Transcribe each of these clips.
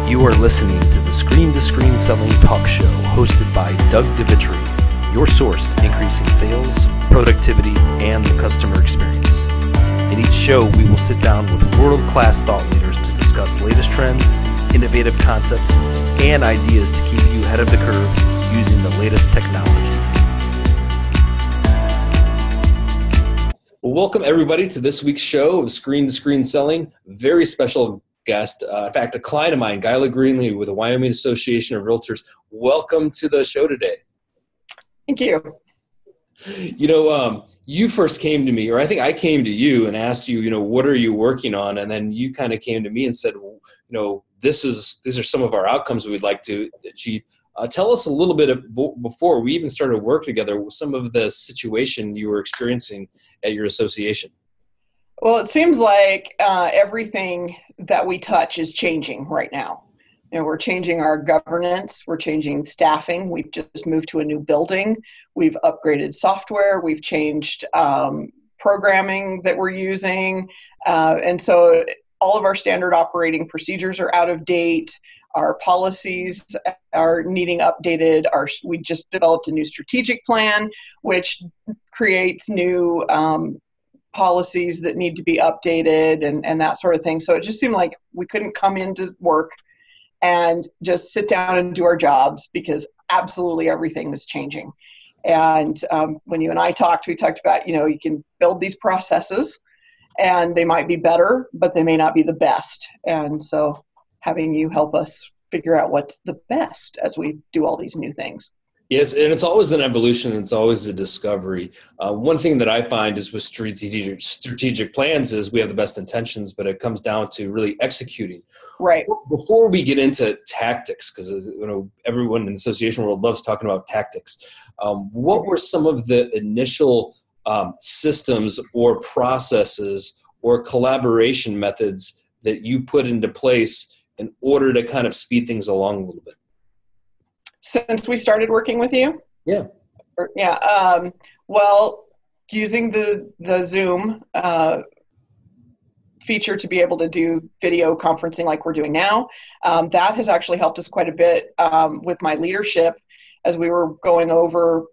You are listening to the Screen to Screen Selling Talk Show hosted by Doug DeVitri, your source to increasing sales, productivity, and the customer experience. In each show, we will sit down with world-class thought leaders to discuss latest trends, innovative concepts, and ideas to keep you ahead of the curve using the latest technology. Well, welcome everybody to this week's show of Screen to Screen Selling. Very special guest, in fact, a client of mine, Guyla with the Wyoming Association of Realtors. Welcome to the show today. Thank you. You know, you first came to me, or I think I came to you and asked you, what are you working on? And then you kind of came to me and said, well, these are some of our outcomes we'd like to achieve. Tell us a little bit before we even started work together, some of the situation you were experiencing at your association. Well, it seems like everything that we touch is changing right now. We're changing our governance. We're changing staffing. We've just moved to a new building. We've upgraded software. We've changed programming that we're using. And so all of our standard operating procedures are out of date. Our policies are needing updated. We just developed a new strategic plan, which creates new policies that need to be updated and that sort of thing. So it just seemed like we couldn't come into work and just sit down and do our jobs because absolutely everything was changing. And when you and I talked, we talked about, you can build these processes and they might be better, but they may not be the best. And so having you help us figure out what's the best as we do all these new things. Yes, and it's always an evolution. It's always a discovery. One thing that I find is with strategic plans is we have the best intentions, but it comes down to really executing. Right. Before we get into tactics, because everyone in the association world loves talking about tactics. What were some of the initial systems or processes or collaboration methods that you put into place in order to kind of speed things along a little bit? Since we started working with you? Yeah. Well, using the Zoom feature to be able to do video conferencing like we're doing now, that has actually helped us quite a bit with my leadership as we were going over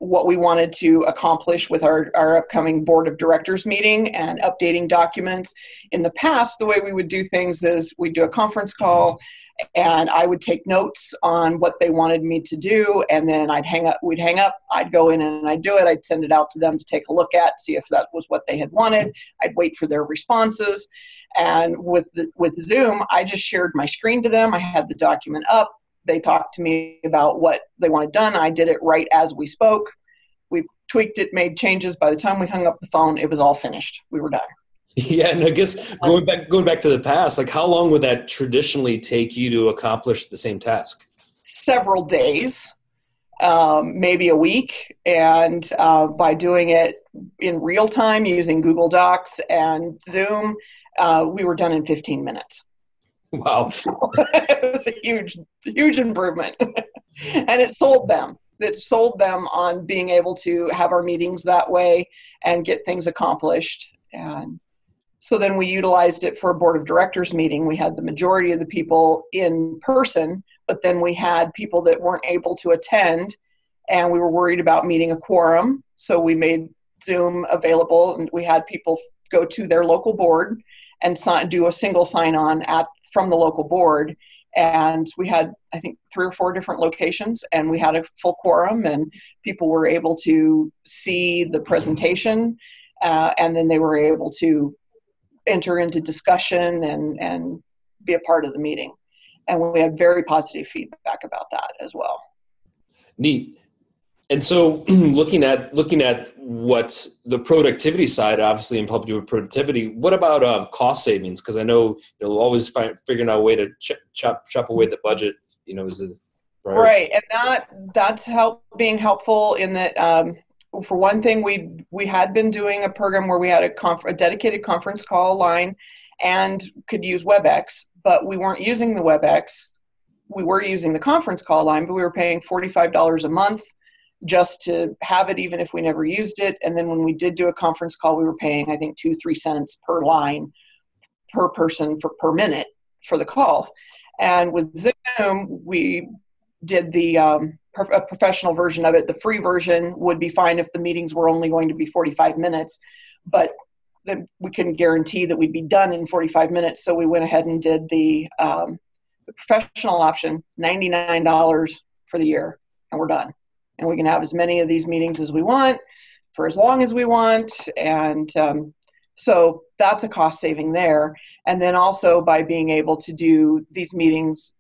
what we wanted to accomplish with our upcoming board of directors meeting and updating documents. In the past, the way we would do things is we'd do a conference call and I would take notes on what they wanted me to do, and then we'd hang up, I'd go in and I'd do it, I'd send it out to them to take a look at, see if that was what they had wanted, I'd wait for their responses, and with Zoom, I just shared my screen to them, I had the document up, they talked to me about what they wanted done, I did it right as we spoke, we tweaked it, made changes, by the time we hung up the phone, it was all finished, we were done. Yeah, and I guess going back to the past, like how long would that traditionally take you to accomplish the same task? Several days, maybe a week, and by doing it in real time using Google Docs and Zoom, we were done in 15 minutes. Wow. It was a huge improvement. And it sold them. It sold them on being able to have our meetings that way and get things accomplished. And so then we utilized it for a board of directors meeting. We had the majority of the people in person, but then we had people that weren't able to attend, and we were worried about meeting a quorum. So we made Zoom available, and we had people go to their local board and do a single sign-on from the local board. And we had, I think, 3 or 4 different locations, and we had a full quorum, and people were able to see the presentation, and then they were able to enter into discussion and be a part of the meeting. And we had very positive feedback about that as well. Neat. And so looking at what the productivity side, obviously in public with productivity, what about cost savings? Because I know always figuring out a way to chop away the budget, is it right? And that's being helpful in that. For one thing, we had been doing a program where we had a dedicated conference call line and could use WebEx, but we weren't using the WebEx. We were using the conference call line, but we were paying $45 a month just to have it, even if we never used it. And then when we did do a conference call, we were paying, I think, 2-3 cents per line per person per minute. for the calls. And with Zoom, we did the a professional version of it. The free version would be fine if the meetings were only going to be 45 minutes, but we couldn't guarantee that we'd be done in 45 minutes. So we went ahead and did the professional option, $99 for the year, and we're done. And we can have as many of these meetings as we want for as long as we want. And so that's a cost saving there. And then also by being able to do these meetings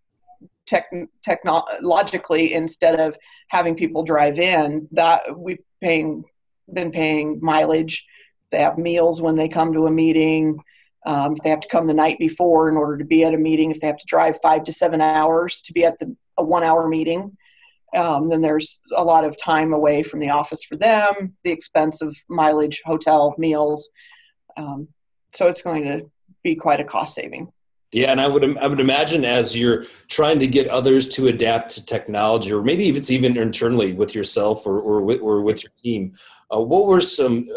technologically instead of having people drive in, that we've been paying mileage. They have meals when they come to a meeting. If they have to come the night before in order to be at a meeting, if they have to drive 5 to 7 hours to be at a 1 hour meeting, then there's a lot of time away from the office for them, the expense of mileage, hotel, meals. So it's going to be quite a cost saving. Yeah, and I would imagine as you're trying to get others to adapt to technology, or maybe if it's even internally with yourself or with your team, what were some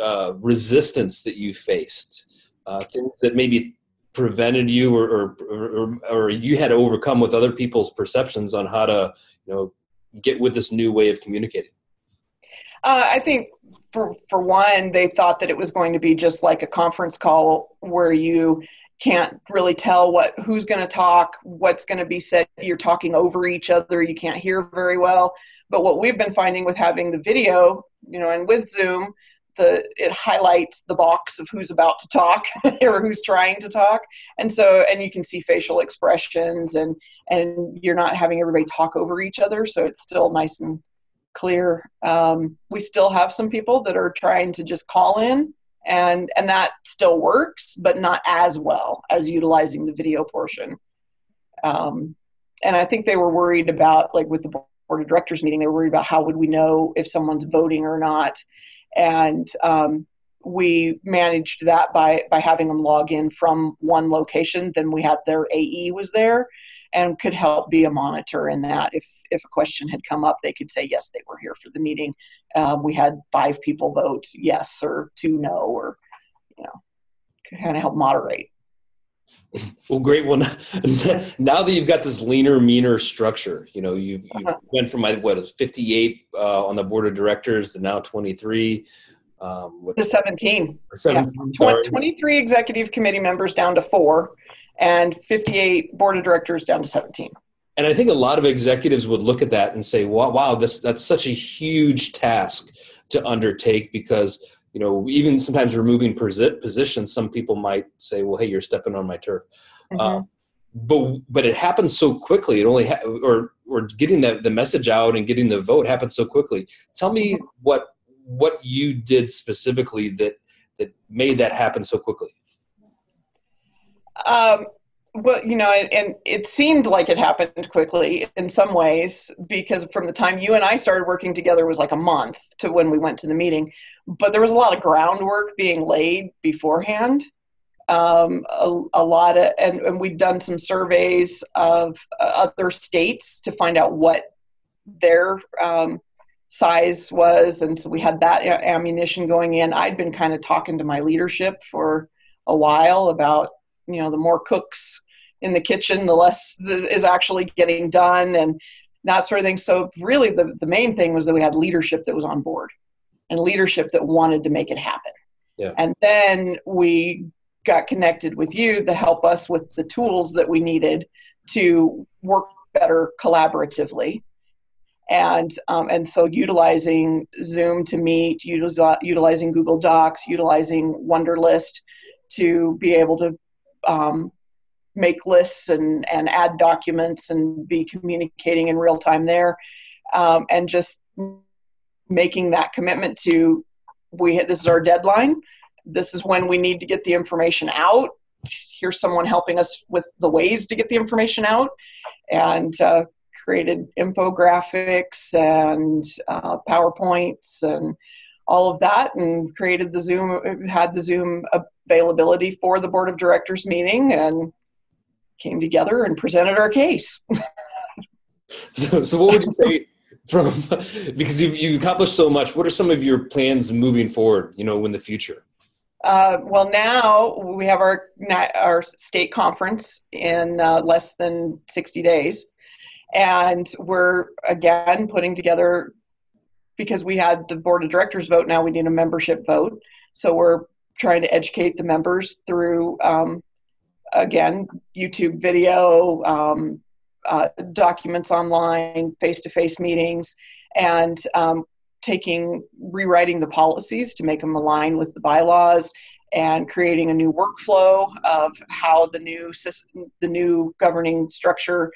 resistance that you faced? Things that maybe prevented you or you had to overcome with other people's perceptions on how to, get with this new way of communicating? I think for one, they thought that it was going to be just like a conference call where you can't really tell who's going to talk, what's going to be said. You're talking over each other. You can't hear very well. But what we've been finding with having the video, and with Zoom, it highlights the box of who's about to talk or who's trying to talk. And you can see facial expressions and you're not having everybody talk over each other. So it's still nice and clear. We still have some people that are trying to just call in, and that still works, but not as well as utilizing the video portion. And I think they were worried about, like with the board of directors meeting, they were worried about how would we know if someone's voting or not. And we managed that by having them log in from one location. Then we had their AE was there and could help be a monitor in that. If a question had come up, they could say, yes, they were here for the meeting. We had 5 people vote yes or 2 no, or, kind of help moderate. Well, great. Well, now that you've got this leaner, meaner structure, you've went from, 58 on the board of directors to now 23. To 17. 17, yeah. 23 executive committee members down to 4. And 58 board of directors down to 17. And I think a lot of executives would look at that and say, wow, that's such a huge task to undertake, because, even sometimes removing positions, some people might say, well, hey, you're stepping on my turf. Mm-hmm. But it happens so quickly. It only or getting the message out and getting the vote happens so quickly. Tell me what you did specifically that made that happen so quickly. Well, and it seemed like it happened quickly in some ways, because from the time you and I started working together was like a month to when we went to the meeting. But there was a lot of groundwork being laid beforehand. A lot of, and we'd done some surveys of other states to find out what their size was. And so we had that ammunition going in. I'd been kind of talking to my leadership for a while about, the more cooks in the kitchen, the less is actually getting done and that sort of thing. So really the main thing was that we had leadership that was on board and leadership that wanted to make it happen. Yeah. And then we got connected with you to help us with the tools that we needed to work better collaboratively. And so utilizing Zoom to meet, utilizing Google Docs, utilizing Wunderlist to be able to make lists and add documents and be communicating in real time there, and just making that commitment to this is our deadline. This is when we need to get the information out. Here's someone helping us with the ways to get the information out, and created infographics and PowerPoints and all of that, and had the Zoom availability for the board of directors meeting, and came together and presented our case. So what would you say because you've accomplished so much, what are some of your plans moving forward, in the future? Well, now we have our state conference in less than 60 days. And we're, again, putting together, because we had the board of directors vote, now we need a membership vote. So we're trying to educate the members through, again, YouTube video, documents online, face-to-face meetings, and rewriting the policies to make them align with the bylaws, and creating a new workflow of how the new system, the new governing structure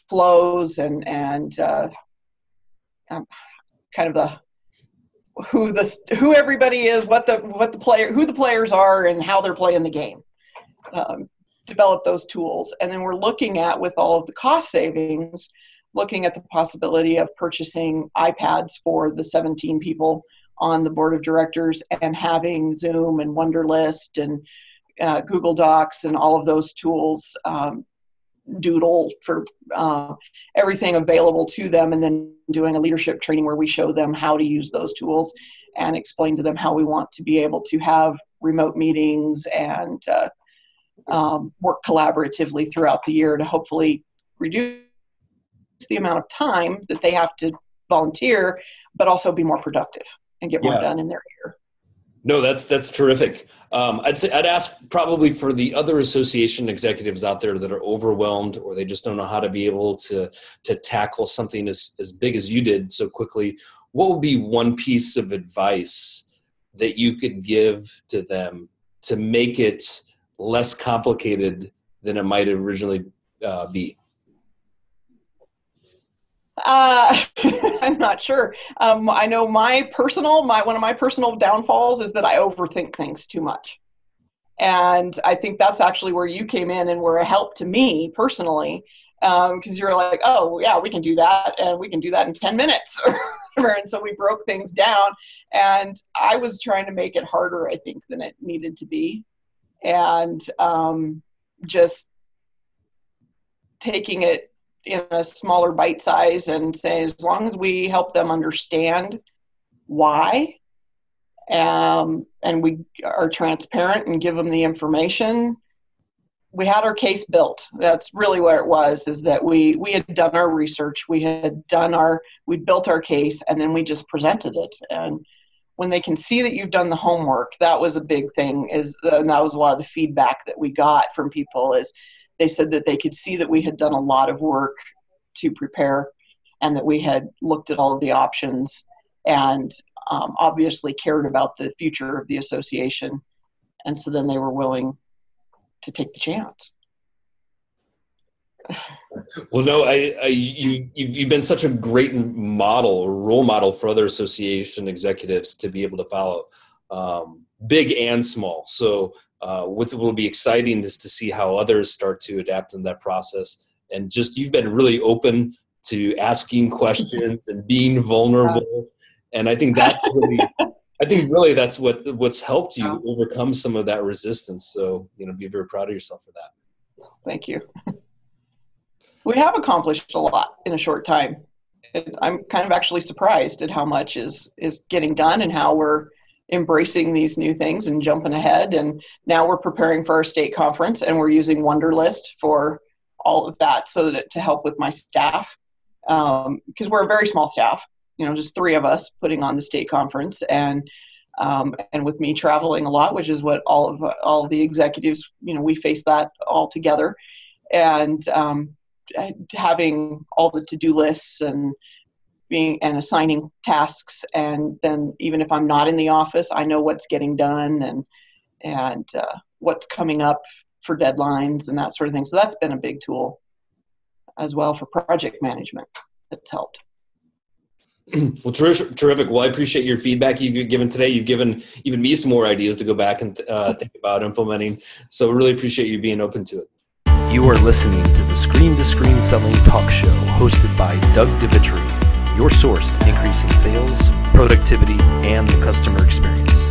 flows, and kind of who everybody is, who the players are, and how they're playing the game. Develop those tools, and then we're looking at, with all of the cost savings, looking at the possibility of purchasing iPads for the 17 people on the board of directors, and having Zoom and Wunderlist and Google Docs and all of those tools, Doodle, for everything available to them, and then doing a leadership training where we show them how to use those tools and explain to them how we want to be able to have remote meetings and work collaboratively throughout the year to hopefully reduce the amount of time that they have to volunteer, but also be more productive and get more done in their year. No, that's terrific. I'd ask probably for the other association executives out there that are overwhelmed, or they just don't know how to be able to tackle something as big as you did so quickly. What would be one piece of advice that you could give to them to make it less complicated than it might originally be? I'm not sure. I know one of my personal downfalls is that I overthink things too much. And I think that's actually where you came in and were a help to me personally, because you're like, oh yeah, we can do that, and we can do that in 10 minutes. And so we broke things down, and I was trying to make it harder, I think, than it needed to be. And just taking it in a smaller bite size and say, as long as we help them understand why, and we are transparent and give them the information. We had our case built. That's really where it was, is that we had done our research, we built our case, and then we just presented it. And when they can see that you've done the homework, that was a big thing, and that was a lot of the feedback that we got from people, is they said that they could see that we had done a lot of work to prepare, and that we had looked at all of the options, and obviously cared about the future of the association. And so then they were willing to take the chance. Well, no, you've been such a great role model for other association executives to be able to follow, big and small. So what will be exciting is to see how others start to adapt in that process. And just, you've been really open to asking questions and being vulnerable. And I think that's really, that's what's helped you overcome some of that resistance. So, be very proud of yourself for that. Thank you. We have accomplished a lot in a short time. I'm kind of actually surprised at how much is getting done, and how we're embracing these new things and jumping ahead. And now we're preparing for our state conference, and we're using Wunderlist for all of that, so that to help with my staff, because we're a very small staff, just 3 of us putting on the state conference, and with me traveling a lot, which is what all of the executives, we face that all together, and having all the to-do lists and assigning tasks. And then even if I'm not in the office, I know what's getting done and what's coming up for deadlines and that sort of thing. So that's been a big tool as well for project management. That's helped. Well, terrific. Well, I appreciate your feedback you've given today. You've given even me some more ideas to go back and think about implementing. So really appreciate you being open to it. You are listening to the Screen to Screen Selling Talk Show, hosted by Doug DeVitri, your source to increasing sales, productivity, and the customer experience.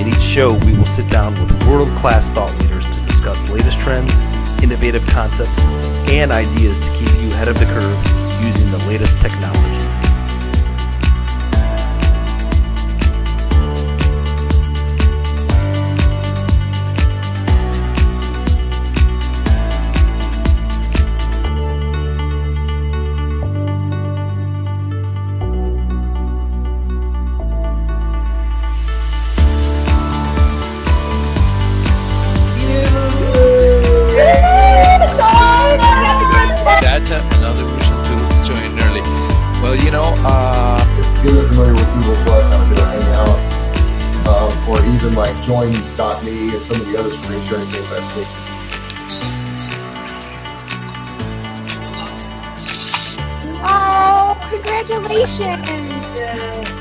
In each show, we will sit down with world-class thought leaders to discuss latest trends, innovative concepts, and ideas to keep you ahead of the curve using the latest technology. familiar with Google Plus, how to do a Hangout, or even like Join.me and some of the other screen sharing things I've seen. Oh, congratulations!